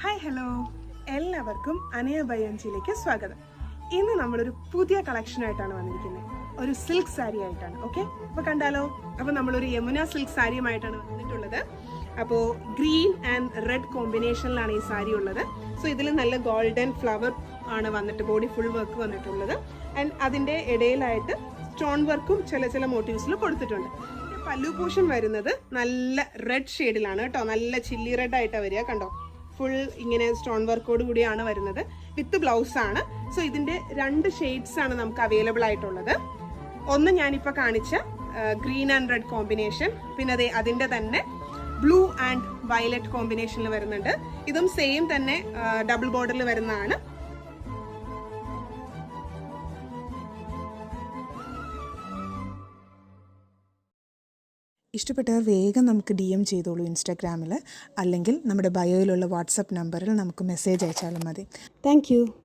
Hi hello, എല്ലാവർക്കും അനയ ബയഞ്ചിയിലേക്ക് സ്വാഗതം. ഇന്ന് നമ്മളൊരു പുതിയ കളക്ഷനായിട്ടാണ് വന്നിരിക്കുന്നത്. ഒരു സിൽക്ക് സാരി ആയിട്ടാണ്. ഓക്കെ, അപ്പോൾ കണ്ടാലോ. അപ്പോൾ നമ്മളൊരു യമുന സിൽക്ക് സാരിയുമായിട്ടാണ് വന്നിട്ടുള്ളത്. അപ്പോൾ ഗ്രീൻ ആൻഡ് റെഡ് കോമ്പിനേഷനിലാണ് ഈ സാരി ഉള്ളത്. സോ ഇതിൽ നല്ല ഗോൾഡൻ ഫ്ലവർ ആണ് വന്നിട്ട് ബോഡി ഫുൾ വർക്ക് വന്നിട്ടുള്ളത്. ആൻഡ് അതിൻ്റെ ഇടയിലായിട്ട് സ്റ്റോൺ വർക്കും ചില മോട്ടീവ്സിൽ കൊടുത്തിട്ടുണ്ട്. പല്ലു പോർഷൻ വരുന്നത് നല്ല റെഡ് ഷെയ്ഡിലാണ് കേട്ടോ. നല്ല ചില്ലി റെഡ് ആയിട്ടാണ് വരിക. കണ്ടോ, ഫുൾ ഇങ്ങനെ സ്റ്റോൺ വർക്കോട് കൂടിയാണ് വരുന്നത്. വിത്ത് ബ്ലൗസ് ആണ്. സോ ഇതിന്റെ 2 ഷെയ്ഡ്സ് ആണ് നമുക്ക് അവൈലബിൾ ആയിട്ടുള്ളത്. ഒന്ന് ഞാനിപ്പോൾ കാണിച്ച ഗ്രീൻ ആൻഡ് റെഡ് കോമ്പിനേഷൻ, പിന്നെ അതിന്റെ തന്നെ ബ്ലൂ ആൻഡ് വയലറ്റ് കോമ്പിനേഷനിൽ വരുന്നുണ്ട്. ഇതും സെയിം തന്നെ ഡബിൾ ബോർഡറിൽ വരുന്നതാണ്. ഇഷ്ടപ്പെട്ടവർ വേഗം നമുക്ക് DM ചെയ്തോളൂ ഇൻസ്റ്റാഗ്രാമിൽ, അല്ലെങ്കിൽ നമ്മുടെ ബയോയിലുള്ള വാട്സപ്പ് നമ്പറിൽ നമുക്ക് മെസ്സേജ് അയച്ചാലും മതി. താങ്ക്